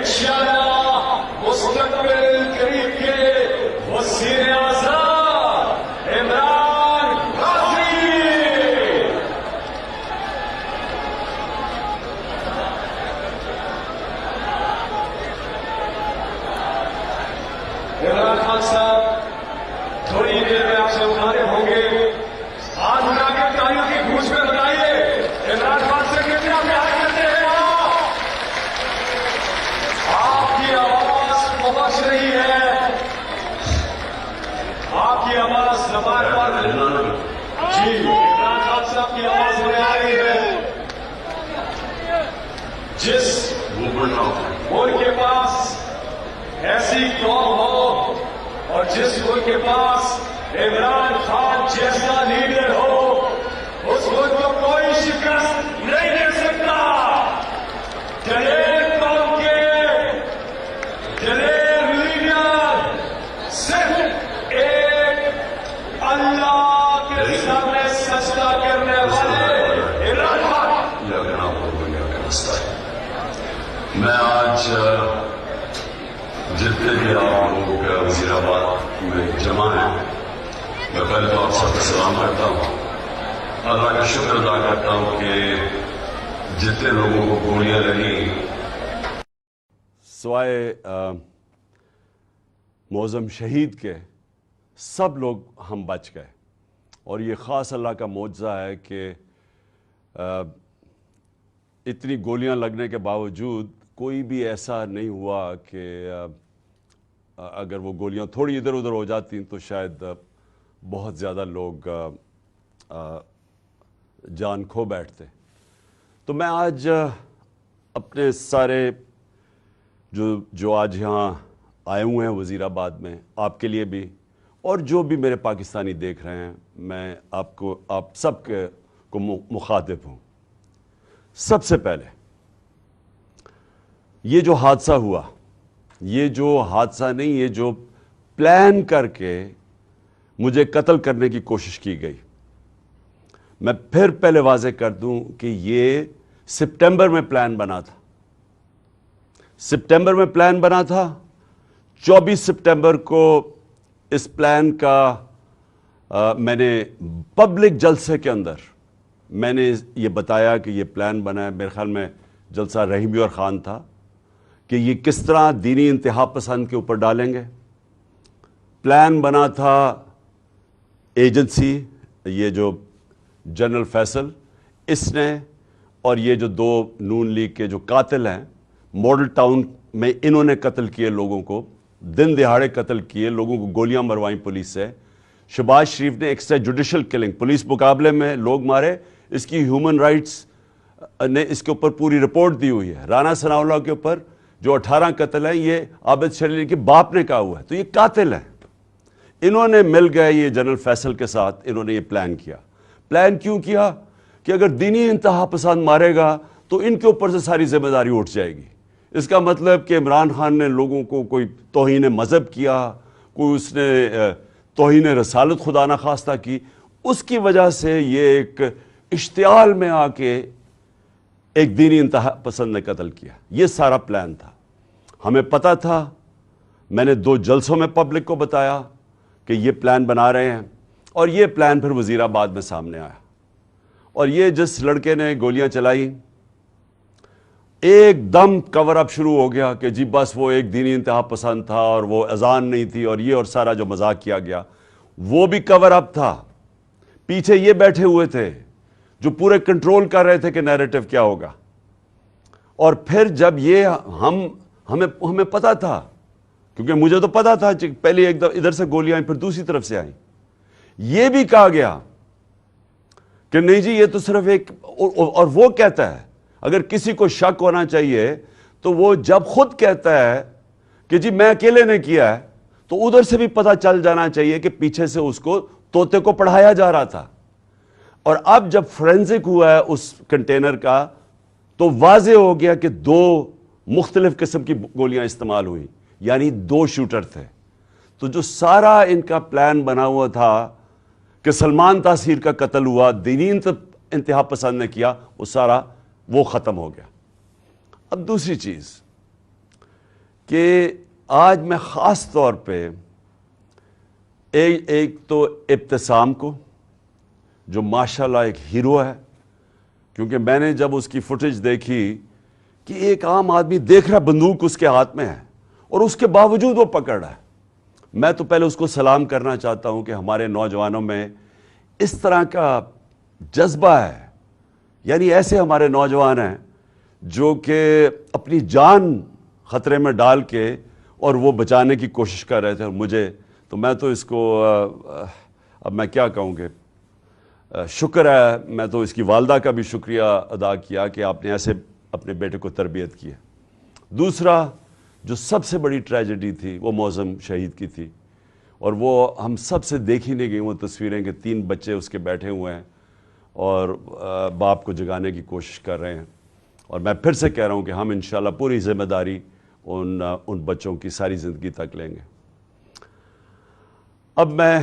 انشاءاللہ مستقبل قریب کے وزیر اعظم عمران غازی. عمران خان صاحب تھوڑی دیر میں آپ سے مخاطب ہوں گے. آج ان کے تاریخ کی گونج میں بتائیے عمران خان سے کتنا پیار کرتے ہیں آپ کی آواز پہنچ رہی ہے. آپ کی آواز زبان پر جی عمران خان صاحب کی آواز میں آ رہی ہے. جس ملک کے پاس ایسی قوم ہو اور جس ملک کے پاس عمران خان جیسا لیڈر ہو اس ملک کو کوئی شکست نہیں دے سکتا. دلیر قوم کے دلیر لیڈر صرف ایک اللہ کے سامنے سجدہ کرنے والے عمران خان. میں آج جتنے بھی آپ لوگ وزیر آباد میں جمع ہیں میں پہلے تو آپ سب کو سلام کرتا ہوں. اللہ کا شکر ادا کرتا ہوں کہ جتنے لوگوں کو گولیاں لگی سوائے معظم شہید کے سب لوگ ہم بچ گئے. اور یہ خاص اللہ کا معجزہ ہے کہ اتنی گولیاں لگنے کے باوجود کوئی بھی ایسا نہیں ہوا کہ اگر وہ گولیاں تھوڑی ادھر ادھر ہو جاتی تو شاید بہت زیادہ لوگ جان کھو بیٹھتے. تو میں آج اپنے سارے جو آج یہاں آئے ہوئے ہیں وزیر آباد میں آپ کے لیے بھی اور جو بھی میرے پاکستانی دیکھ رہے ہیں میں آپ سب کو مخاطب ہوں. سب سے پہلے یہ جو حادثہ ہوا یہ جو حادثہ نہیں یہ جو پلان کر کے مجھے قتل کرنے کی کوشش کی گئی. میں پھر پہلے واضح کر دوں کہ یہ سپٹمبر میں پلان بنا تھا. سپٹمبر میں پلان بنا تھا. 24 سپٹمبر کو اس پلان کا میں نے پبلک جلسے کے اندر میں نے یہ بتایا کہ یہ پلان بنا ہے. میرے خیال میں جلسہ رحیمی اور خان تھا کہ یہ کس طرح دینی انتہا پسند کے اوپر ڈالیں گے. پلان بنا تھا ایجنسی یہ جو جنرل فیصل اس نے اور یہ جو دو نون لیگ کے جو قاتل ہیں ماڈل ٹاؤن میں انہوں نے قتل کیے لوگوں کو دن دہاڑے قتل کیے لوگوں کو گولیاں مروائیں پولیس سے. شہباز شریف نے ایکسٹرا جوڈیشل کلنگ پولیس مقابلے میں لوگ مارے. اس کی ہیومن رائٹس نے اس کے اوپر پوری رپورٹ دی ہوئی ہے. رانا ثناء اللہ کے اوپر جو 18 قتل ہیں یہ عابد شریف کے باپ نے کہا ہوا ہے. تو یہ قاتل ہیں. انہوں نے مل گئے یہ جنرل فیصل کے ساتھ انہوں نے یہ پلان کیا. پلان کیوں کیا کہ اگر دینی انتہا پسند مارے گا تو ان کے اوپر سے ساری ذمہ داری اٹھ جائے گی. اس کا مطلب کہ عمران خان نے لوگوں کو کوئی توہین مذہب کیا کوئی اس نے توہین رسالت خدا نخواستہ کی اس کی وجہ سے یہ ایک اشتعال میں آ کے ایک دینی انتہا پسند نے قتل کیا. یہ سارا پلان تھا. ہمیں پتہ تھا. میں نے 2 جلسوں میں پبلک کو بتایا کہ یہ پلان بنا رہے ہیں اور یہ پلان پھر وزیر آباد میں سامنے آیا. اور یہ جس لڑکے نے گولیاں چلائی ایک دم کور اپ شروع ہو گیا کہ جی بس وہ ایک دینی انتہا پسند تھا اور وہ اذان نہیں تھی اور یہ اور سارا جو مذاق کیا گیا وہ بھی کور اپ تھا. پیچھے یہ بیٹھے ہوئے تھے جو پورے کنٹرول کر رہے تھے کہ نیریٹو کیا ہوگا. اور پھر جب یہ ہمیں پتا تھا کیونکہ مجھے تو پتا تھا پہلے ایک دم ادھر سے گولیاں آئیں پھر دوسری طرف سے آئیں. یہ بھی کہا گیا کہ نہیں جی یہ تو صرف ایک اور وہ کہتا ہے اگر کسی کو شک ہونا چاہیے تو وہ جب خود کہتا ہے کہ جی میں اکیلے نے کیا ہے تو ادھر سے بھی پتہ چل جانا چاہیے کہ پیچھے سے اس کو طوطے کو پڑھایا جا رہا تھا. اور اب جب فورینزک ہوا ہے اس کنٹینر کا تو واضح ہو گیا کہ 2 مختلف قسم کی گولیاں استعمال ہوئی یعنی 2 شوٹر تھے. تو جو سارا ان کا پلان بنا ہوا تھا کہ سلمان تاثیر کا قتل ہوا دینی انتہا پسند نے کیا وہ سارا وہ ختم ہو گیا. اب دوسری چیز کہ آج میں خاص طور پہ ایک تو ابتسام کو، جو ماشاءاللہ ایک ہیرو ہے، کیونکہ میں نے جب اس کی فوٹیج دیکھی کہ ایک عام آدمی دیکھ رہا بندوق اس کے ہاتھ میں ہے اور اس کے باوجود وہ پکڑ رہا ہے، میں تو پہلے اس کو سلام کرنا چاہتا ہوں کہ ہمارے نوجوانوں میں اس طرح کا جذبہ ہے، یعنی ایسے ہمارے نوجوان ہیں جو کہ اپنی جان خطرے میں ڈال کے اور وہ بچانے کی کوشش کر رہے تھے، اور مجھے تو میں تو اس کو اب میں کیا کہوں گے، شکر ہے، میں تو اس کی والدہ کا بھی شکریہ ادا کیا کہ آپ نے ایسے اپنے بیٹے کو تربیت کی ہے۔ دوسرا جو سب سے بڑی ٹریجڈی تھی وہ معظم شہید کی تھی، اور وہ ہم سب سے دیکھی نہیں گئی وہ تصویریں کہ 3 بچے اس کے بیٹھے ہوئے ہیں اور باپ کو جگانے کی کوشش کر رہے ہیں، اور میں پھر سے کہہ رہا ہوں کہ ہم انشاءاللہ پوری ذمہ داری ان بچوں کی ساری زندگی تک لیں گے۔ اب میں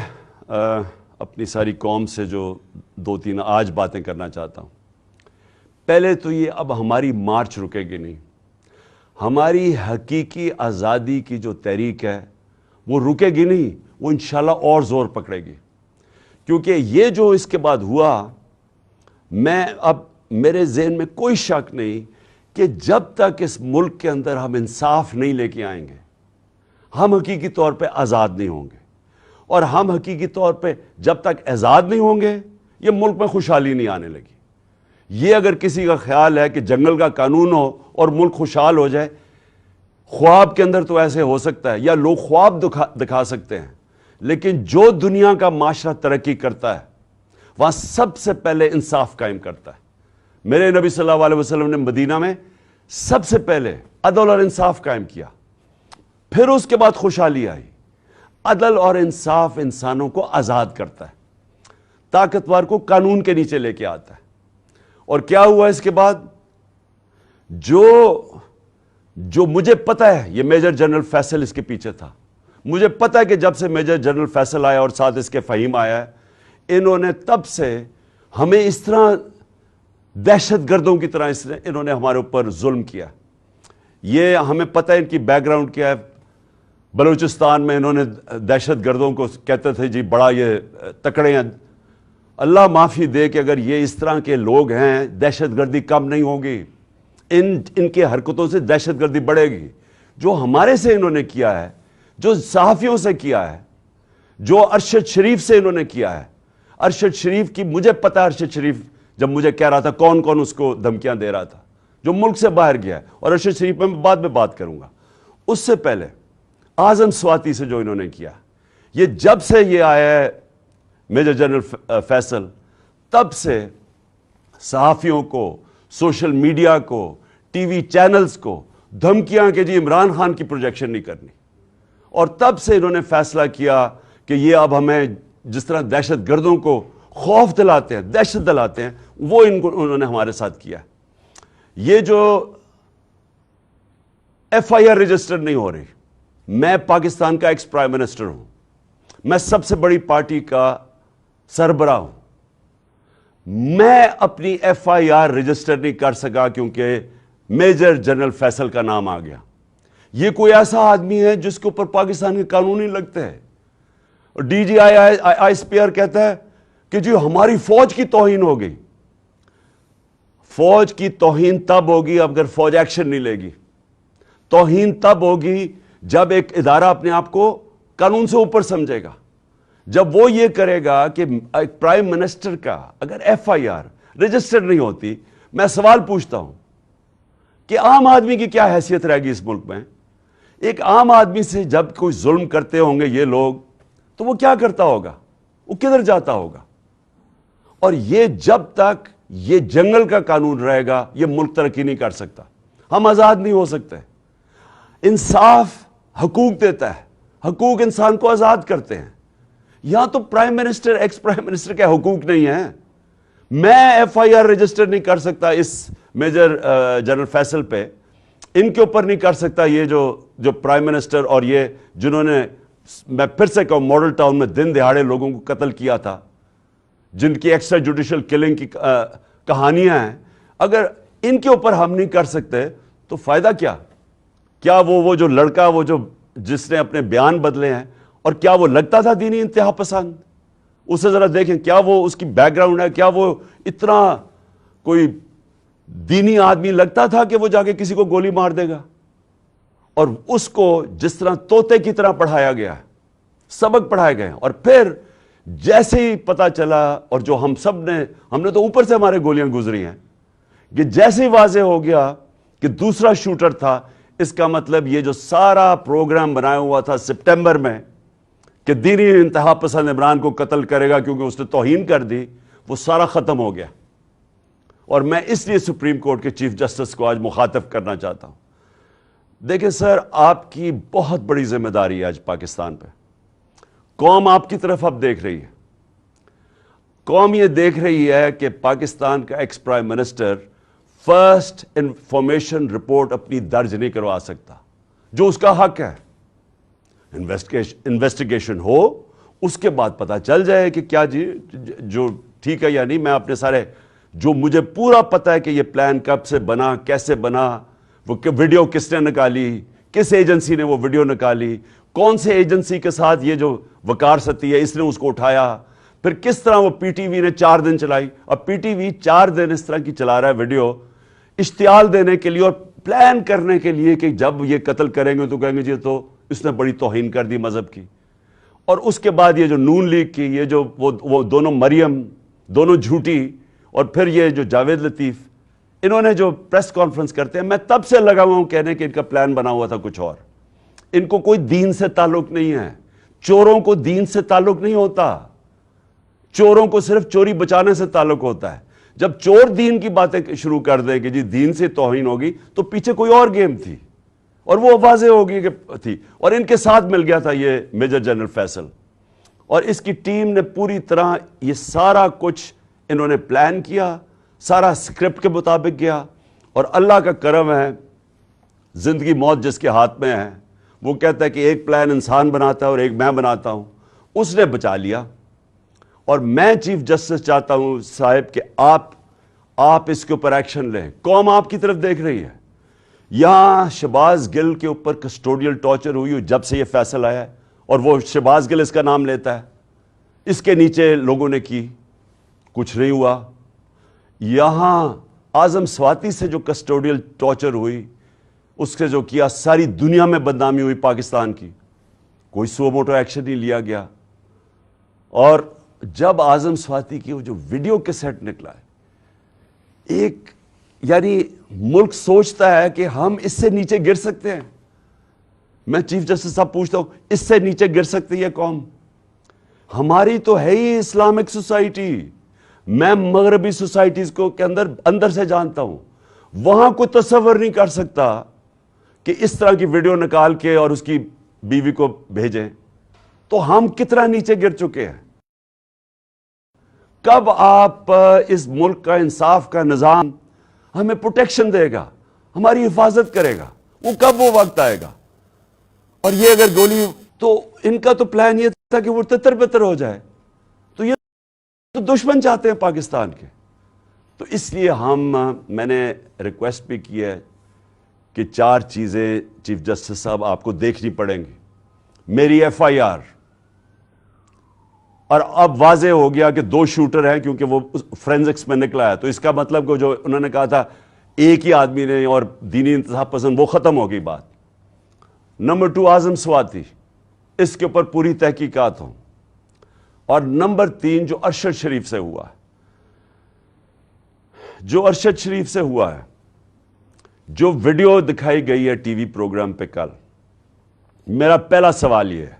اپنی ساری قوم سے جو 2-3 آج باتیں کرنا چاہتا ہوں۔ پہلے تو یہ، اب ہماری مارچ رکے گی نہیں، ہماری حقیقی آزادی کی جو تحریک ہے وہ رکے گی نہیں، وہ انشاءاللہ اور زور پکڑے گی، کیونکہ یہ جو اس کے بعد ہوا، اب میرے ذہن میں کوئی شک نہیں کہ جب تک اس ملک کے اندر ہم انصاف نہیں لے کے آئیں گے، ہم حقیقی طور پہ آزاد نہیں ہوں گے، اور ہم حقیقی طور پہ جب تک آزاد نہیں ہوں گے یہ ملک میں خوشحالی نہیں آنے لگی۔ یہ اگر کسی کا خیال ہے کہ جنگل کا قانون ہو اور ملک خوشحال ہو جائے، خواب کے اندر تو ایسے ہو سکتا ہے، یا لوگ خواب دکھا سکتے ہیں، لیکن جو دنیا کا معاشرہ ترقی کرتا ہے وہاں سب سے پہلے انصاف قائم کرتا ہے۔ میرے نبی صلی اللہ علیہ وسلم نے مدینہ میں سب سے پہلے عدل اور انصاف قائم کیا، پھر اس کے بعد خوشحالی آئی۔ عدل اور انصاف انسانوں کو آزاد کرتا ہے، طاقتور کو قانون کے نیچے لے کے آتا ہے۔ اور کیا ہوا اس کے بعد؟ جو مجھے پتہ ہے، یہ میجر جنرل فیصل اس کے پیچھے تھا، مجھے پتہ ہے کہ جب سے میجر جنرل فیصل آیا اور ساتھ اس کے فہیم آیا ہے، انہوں نے تب سے ہمیں اس طرح دہشت گردوں کی طرح انہوں نے ہمارے اوپر ظلم کیا۔ یہ ہمیں پتہ ہے ان کی بیک گراؤنڈ کیا ہے۔ بلوچستان میں انہوں نے دہشت گردوں کو کہتے تھے جی بڑا یہ تکڑے ہیں۔ اللہ معافی دے کہ اگر یہ اس طرح کے لوگ ہیں، دہشت گردی کم نہیں ہوگی، ان کے حرکتوں سے دہشت گردی بڑھے گی۔ جو ہمارے سے انہوں نے کیا ہے، جو صحافیوں سے کیا ہے، جو ارشد شریف سے انہوں نے کیا ہے، ارشد شریف کی مجھے پتہ ہے، ارشد شریف جب مجھے کہہ رہا تھا کون کون اس کو دھمکیاں دے رہا تھا، جو ملک سے باہر گیا ہے، اور ارشد شریف میں بعد میں بات کروں گا۔ اس سے پہلے اعظم سواتی سے جو انہوں نے کیا، یہ جب سے یہ آیا ہے میجر جنرل فیصل، تب سے صحافیوں کو، سوشل میڈیا کو، ٹی وی چینلز کو دھمکیاں کہ جی عمران خان کی پروجیکشن نہیں کرنی، اور تب سے انہوں نے فیصلہ کیا کہ یہ اب ہمیں جس طرح دہشت گردوں کو خوف دلاتے ہیں، دہشت دلاتے ہیں، وہ انہوں نے ہمارے ساتھ کیا۔ یہ جو ایف آئی آر رجسٹر نہیں ہو رہی، میں پاکستان کا ایکس پرائم منسٹر ہوں، میں سب سے بڑی پارٹی کا سربراہ ہوں، میں اپنی ایف آئی آر رجسٹر نہیں کر سکا کیونکہ میجر جنرل فیصل کا نام آ گیا۔ یہ کوئی ایسا آدمی ہے جس کے اوپر پاکستان کے قانون نہیں لگتے ہیں، اور D G I S P R کہتا ہے کہ جی ہماری فوج کی توہین ہو گئی۔ فوج کی توہین تب ہوگی اگر فوج ایکشن نہیں لے گی، توہین تب ہوگی جب ایک ادارہ اپنے آپ کو قانون سے اوپر سمجھے گا، جب وہ یہ کرے گا کہ ایک پرائم منسٹر کا اگر ایف آئی آر رجسٹر نہیں ہوتی۔ میں سوال پوچھتا ہوں کہ عام آدمی کی کیا حیثیت رہے گی اس ملک میں؟ ایک عام آدمی سے جب کوئی ظلم کرتے ہوں گے یہ لوگ، تو وہ کیا کرتا ہوگا؟ وہ کدھر جاتا ہوگا؟ اور یہ جب تک یہ جنگل کا قانون رہے گا یہ ملک ترقی نہیں کر سکتا، ہم آزاد نہیں ہو سکتے۔ انصاف حقوق دیتا ہے، حقوق انسان کو آزاد کرتے ہیں۔ یہاں تو prime minister, x prime minister کے حقوق نہیں ہیں۔ میں ایف آئی آر رجسٹر نہیں کر سکتا اس میجر جنرل فیصل پہ، ان کے اوپر نہیں کر سکتا یہ جو پرائم منسٹر اور یہ جنہوں نے، میں پھر سے کہوں، ماڈل ٹاؤن میں دن دہاڑے لوگوں کو قتل کیا تھا، جن کی ایکسٹرا جوڈیشل کلنگ کی کہانیاں ہیں، اگر ان کے اوپر ہم نہیں کر سکتے تو فائدہ کیا؟ کیا وہ جو لڑکا وہ جو جس نے اپنے بیان بدلے ہیں، اور کیا وہ لگتا تھا دینی انتہا پسند؟ اسے ذرا دیکھیں، کیا وہ اس کی بیک گراؤنڈ ہے، کیا وہ اتنا کوئی دینی آدمی لگتا تھا کہ وہ جا کے کسی کو گولی مار دے گا؟ اور اس کو جس طرح طوطے کی طرح پڑھایا گیا ہے، سبق پڑھائے گئے، اور پھر جیسے ہی پتا چلا، اور جو ہم نے تو اوپر سے ہمارے گولیاں گزری ہیں، کہ جیسے ہی واضح ہو گیا کہ دوسرا شوٹر تھا، اس کا مطلب یہ جو سارا پروگرام بنایا ہوا تھا سپٹمبر میں کہ دینی انتہا پسند عمران کو قتل کرے گا کیونکہ اس نے توہین کر دی، وہ سارا ختم ہو گیا۔ اور میں اس لیے سپریم کورٹ کے چیف جسٹس کو آج مخاطب کرنا چاہتا ہوں۔ دیکھیں سر، آپ کی بہت بڑی ذمہ داری ہے آج پاکستان پہ۔ قوم آپ کی طرف اب دیکھ رہی ہے۔ قوم یہ دیکھ رہی ہے کہ پاکستان کا ex prime minister first information report اپنی درج نہیں کروا سکتا، جو اس کا حق ہے۔ انویسٹیگیشن ہو، اس کے بعد پتا چل جائے کہ کیا جو ٹھیک ہے یا نہیں۔ میں اپنے سارے جو مجھے پورا پتا ہے کہ یہ پلان کب سے بنا، کیسے بنا، وہ ویڈیو کس نے نکالی، کس ایجنسی نے وہ ویڈیو نکالی، کون سے ایجنسی کے ساتھ یہ جو وقار ستی ہے اس نے اس کو اٹھایا، پھر کس طرح وہ پی ٹی وی نے 4 دن چلائی، اور پی ٹی وی 4 دن اس طرح کی چلا رہا ہے ویڈیو، اشتعال دینے کے لیے اور پلان کرنے کے لیے کہ جب یہ قتل کریں گے تو کہیں گے جی تو اس نے بڑی توہین کر دی مذہب کی۔ اور اس کے بعد یہ جو نون لیگ کی یہ جو وہ دونوں مریم، دونوں جھوٹی، اور پھر یہ جو جاوید لطیف، انہوں نے جو پریس کانفرنس کرتے ہیں، میں تب سے لگا ہوا ہوں کہنے کہ ان کا پلان بنا ہوا تھا کچھ اور۔ ان کو کوئی دین سے تعلق نہیں ہے۔ چوروں کو دین سے تعلق نہیں ہوتا، چوروں کو صرف چوری بچانے سے تعلق ہوتا ہے۔ جب چور دین کی باتیں شروع کر دیں کہ جی دین سے توہین ہوگی، تو پیچھے کوئی اور گیم تھی، اور وہ واضح ہوگی کہ تھی۔ اور ان کے ساتھ مل گیا تھا یہ میجر جنرل فیصل، اور اس کی ٹیم نے پوری طرح یہ سارا کچھ انہوں نے پلان کیا، سارا اسکرپٹ کے مطابق گیا۔ اور اللہ کا کرم ہے، زندگی موت جس کے ہاتھ میں ہے، وہ کہتا ہے کہ ایک پلان انسان بناتا ہے اور ایک میں بناتا ہوں، اس نے بچا لیا۔ اور میں چیف جسٹس چاہتا ہوں صاحب کہ آپ اس کے اوپر ایکشن لیں۔ قوم آپ کی طرف دیکھ رہی ہے۔ یہاں شہباز گل کے اوپر کسٹوڈیل ٹارچر ہوئی جب سے یہ فیصل آیا ہے، اور وہ شہباز گل اس کا نام لیتا ہے، اس کے نیچے لوگوں نے کی، کچھ نہیں ہوا۔ یہاں اعظم سواتی سے جو کسٹوڈیل ٹارچر ہوئی، اس سے جو کیا، ساری دنیا میں بدنامی ہوئی پاکستان کی، کوئی سو موٹو ایکشن نہیں لیا گیا۔ اور جب اعظم سواتی کی وہ جو ویڈیو کیسٹ نکلا ہے، ایک یعنی ملک سوچتا ہے کہ ہم اس سے نیچے گر سکتے ہیں۔ میں چیف جسٹس صاحب پوچھتا ہوں، اس سے نیچے گر سکتی ہے قوم؟ ہماری تو ہے ہی اسلامک سوسائٹی۔ میں مغربی سوسائٹیز کو کے اندر سے جانتا ہوں، وہاں کوئی تصور نہیں کر سکتا کہ اس طرح کی ویڈیو نکال کے اور اس کی بیوی کو بھیجیں۔ تو ہم کتنا نیچے گر چکے ہیں۔ کب آپ اس ملک کا انصاف کا نظام ہمیں پروٹیکشن دے گا، ہماری حفاظت کرے گا؟ وہ کب وہ وقت آئے گا؟ اور یہ اگر گولی، تو ان کا تو پلان یہ تھا کہ وہ تتر بتر ہو جائے، تو یہ تو دشمن چاہتے ہیں پاکستان کے۔ تو اس لیے میں نے ریکویسٹ بھی کی ہے کہ 4 چیزیں چیف جسٹس صاحب آپ کو دیکھنی پڑیں گی۔ میری ایف آئی آر، اور اب واضح ہو گیا کہ 2 شوٹر ہیں کیونکہ وہ فرینزکس میں نکلا ہے، تو اس کا مطلب کہ جو انہوں نے کہا تھا ایک ہی آدمی نے اور دینی انتہا پسند، وہ ختم ہو گئی بات۔ نمبر 2 اعظم سواتی، اس کے اوپر پوری تحقیقات ہوں۔ اور نمبر 3 جو ارشد شریف سے ہوا ہے، جو ارشد شریف سے ہوا ہے، جو ویڈیو دکھائی گئی ہے ٹی وی پروگرام پہ کل، میرا پہلا سوال یہ ہے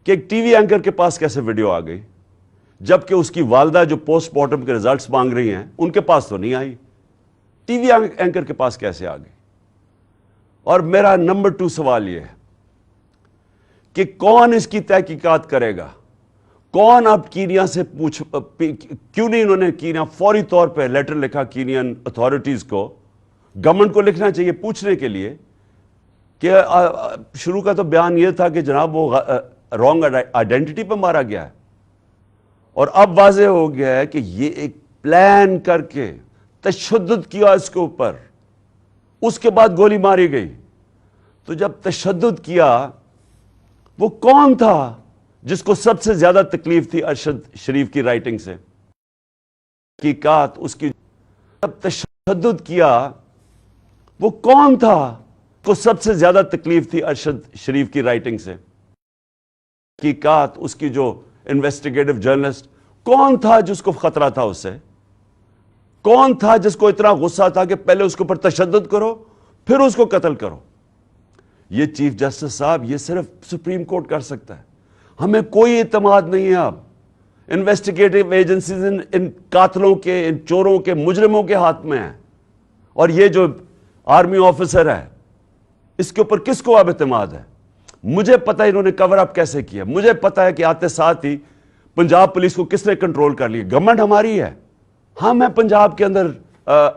کہ ایک ٹی وی اینکر کے پاس کیسے ویڈیو آ گئی، جبکہ اس کی والدہ جو پوسٹ مارٹم کے ریزلٹس مانگ رہی ہیں ان کے پاس تو نہیں آئی، ٹی وی اینکر کے پاس کیسے آ گئی؟ اور میرا نمبر 2 سوال یہ ہے کہ کون اس کی تحقیقات کرے گا؟ کون اب کینیا سے کیوں نہیں انہوں نے کینیا فوری طور پہ لیٹر لکھا کینین اتھارٹیز کو، گورنمنٹ کو لکھنا چاہیے پوچھنے کے لیے کہ شروع کا تو بیان یہ تھا کہ جناب وہ رانگ آئیڈینٹی پہ مارا گیا ہے، اور اب واضح ہو گیا ہے کہ یہ ایک پلان کر کے تشدد کیا اس کے اوپر، اس کے بعد گولی ماری گئی۔ تو جب تشدد کیا وہ کون تھا جس کو سب سے زیادہ تکلیف تھی ارشد شریف کی رائٹنگ سے؟ حقیقات اس کی جب تشدد کیا وہ کون تھا جس کو سب سے زیادہ تکلیف تھی ارشد شریف کی رائٹنگ سے؟ حقیقات اس کی جو انویسٹیگیٹو جرنلسٹ کون تھا جس کو خطرہ تھا اس سے؟ کون تھا جس کو اتنا غصہ تھا کہ پہلے اس کے اوپر تشدد کرو پھر اس کو قتل کرو؟ یہ چیف جسٹس صاحب یہ صرف سپریم کورٹ کر سکتا ہے. ہمیں کوئی اعتماد نہیں ہے. اب انویسٹیگیٹو ایجنسیز ان قاتلوں کے، ان چوروں کے، مجرموں کے ہاتھ میں ہیں. اور یہ جو آرمی آفیسر ہے اس کے اوپر کس کو اب اعتماد ہے؟ مجھے پتا ہے انہوں نے کور اپ کیسے کیا. مجھے پتا ہے کہ آتے ساتھ ہی پنجاب پولیس کو کس نے کنٹرول کر لیا. گورنمنٹ ہماری ہے، ہم ہیں پنجاب کے اندر،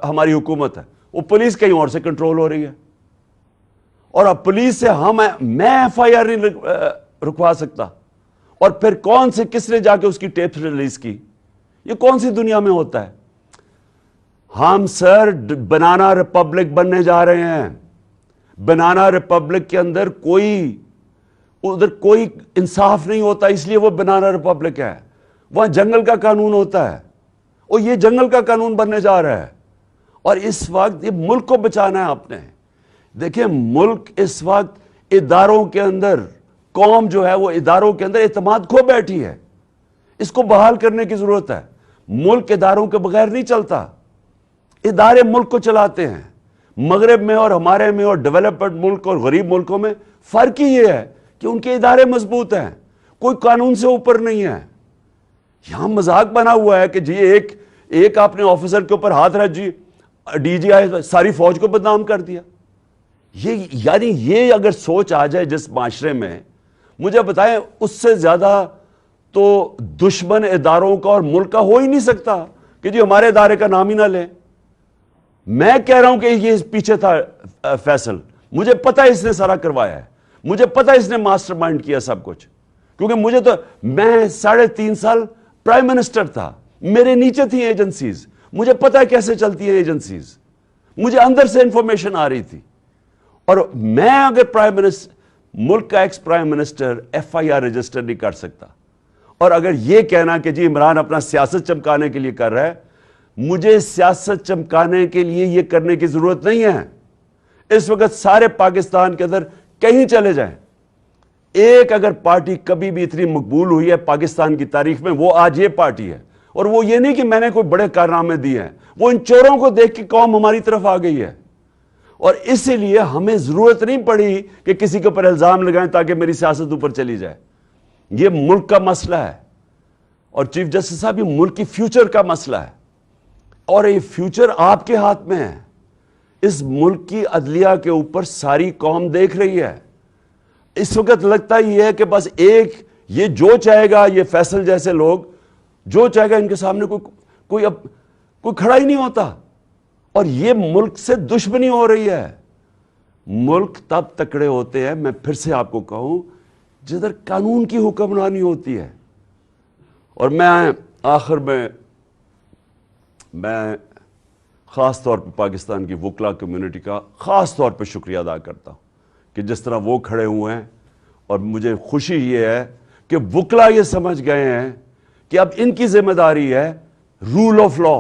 ہماری حکومت ہے. وہ پولیس کہیں اور سے کنٹرول ہو رہی ہے. اور اب پولیس سے میں ایف آئی آر نہیں رکوا سکتا. اور پھر کون سے کس نے جا کے اس کی ٹیپ ریلیز کی؟ یہ کون سی دنیا میں ہوتا ہے؟ ہم سر بنانا ریپبلک بننے جا رہے ہیں. بنانا ریپبلک کے اندر ادھر کوئی انصاف نہیں ہوتا، اس لیے وہ بنانا ریپبلک ہے. وہاں جنگل کا قانون ہوتا ہے اور یہ جنگل کا قانون بننے جا رہا ہے. اور اس وقت یہ ملک کو بچانا ہے آپ نے. دیکھیں ملک اس وقت اداروں کے اندر، قوم جو ہے وہ اداروں کے اندر اعتماد کھو بیٹھی ہے. اس کو بحال کرنے کی ضرورت ہے. ملک اداروں کے بغیر نہیں چلتا. ادارے ملک کو چلاتے ہیں. مغرب میں اور ہمارے میں اور ڈیولپڈ ملک اور غریب ملکوں میں فرق ہی یہ ہے کہ ان کے ادارے مضبوط ہیں. کوئی قانون سے اوپر نہیں ہے. یہاں مذاق بنا ہوا ہے کہ جی ایک آپ نے آفیسر کے اوپر ہاتھ رکھ، جی ڈی جی آئی ساری فوج کو بدنام کر دیا. یعنی یہ اگر سوچ آ جائے جس معاشرے میں، مجھے بتائیں اس سے زیادہ تو دشمن اداروں کا اور ملک کا ہو ہی نہیں سکتا کہ جی ہمارے ادارے کا نام ہی نہ لیں. میں کہہ رہا ہوں کہ یہ پیچھے تھا فیصل، مجھے پتا اس نے سارا کروایا ہے. مجھے پتا اس نے ماسٹر مائنڈ کیا سب کچھ. کیونکہ میں 3.5 سال پرائم منسٹر تھا. میرے نیچے تھی ایجنسیز. مجھے پتا ہے کیسے چلتی ہیں ایجنسیز. مجھے اندر سے انفارمیشن آ رہی تھی. اور میں اگر پرائم منسٹر، ملک کا ex prime minister F I R register نہیں کر سکتا، اور اگر یہ کہنا کہ جی عمران اپنا سیاست چمکانے کے لیے کر رہا ہے، مجھے سیاست چمکانے کے لیے یہ کرنے کی ضرورت نہیں ہے. اس وقت سارے پاکستان کے اندر کہیں چلے جائیں، ایک اگر پارٹی کبھی بھی اتنی مقبول ہوئی ہے پاکستان کی تاریخ میں، وہ آج یہ پارٹی ہے. اور وہ یہ نہیں کہ میں نے کوئی بڑے کارنامے دیے ہیں، وہ ان چوروں کو دیکھ کے قوم ہماری طرف آ گئی ہے. اور اسی لیے ہمیں ضرورت نہیں پڑی کہ کسی کے اوپر الزام لگائیں تاکہ میری سیاست اوپر چلی جائے. یہ ملک کا مسئلہ ہے. اور چیف جسٹس صاحب یہ ملک کی فیوچر کا مسئلہ ہے. اور یہ فیوچر آپ کے ہاتھ میں ہے. اس ملک کی عدلیہ کے اوپر ساری قوم دیکھ رہی ہے. اس وقت لگتا ہی ہے کہ بس یہ جو چاہے گا، یہ فیصل جیسے لوگ جو چاہے گا، ان کے سامنے کوئی کھڑا ہی نہیں ہوتا. اور یہ ملک سے دشمنی ہو رہی ہے. ملک تب تکڑے ہوتے ہیں، میں پھر سے آپ کو کہوں، جدھر قانون کی حکمرانی ہوتی ہے. اور میں آخر میں خاص طور پہ پاکستان کی وکلا کمیونٹی کا خاص طور پہ شکریہ ادا کرتا ہوں کہ جس طرح وہ کھڑے ہوئے ہیں. اور مجھے خوشی یہ ہے کہ وکلا یہ سمجھ گئے ہیں کہ اب ان کی ذمہ داری ہے رول آف لا،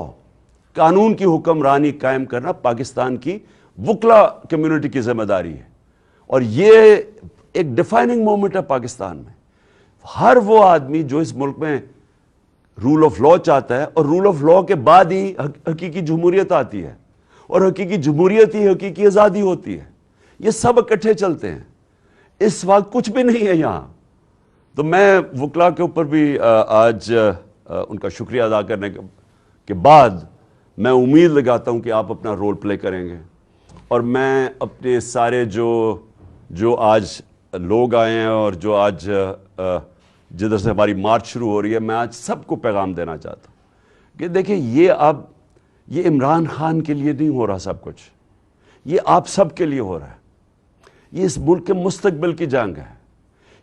قانون کی حکمرانی قائم کرنا پاکستان کی وکلا کمیونٹی کی ذمہ داری ہے. اور یہ ایک ڈیفائننگ مومنٹ ہے پاکستان میں. ہر وہ آدمی جو اس ملک میں رول آف لا چاہتا ہے، اور رول آف لا کے بعد ہی حقیقی جمہوریت آتی ہے، اور حقیقی جمہوریت ہی حقیقی آزادی ہوتی ہے. یہ سب اکٹھے چلتے ہیں. اس وقت کچھ بھی نہیں ہے یہاں. تو میں وکلا کے اوپر بھی آج ان کا شکریہ ادا کرنے کے بعد میں امید لگاتا ہوں کہ آپ اپنا رول پلے کریں گے. اور میں اپنے سارے جو آج لوگ آئے ہیں اور جو آج جدھر سے ہماری مارچ شروع ہو رہی ہے، میں آج سب کو پیغام دینا چاہتا ہوں کہ دیکھیں یہ عمران خان کے لیے نہیں ہو رہا سب کچھ، یہ آپ سب کے لیے ہو رہا ہے. یہ اس ملک کے مستقبل کی جنگ ہے.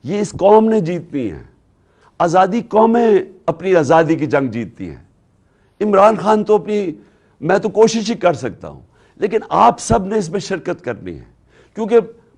یہ اس قوم نے جیتنی ہے. آزادی قومیں اپنی آزادی کی جنگ جیتتی ہیں. عمران خان تو میں تو کوشش ہی کر سکتا ہوں، لیکن آپ سب نے اس میں شرکت کرنی ہے. کیونکہ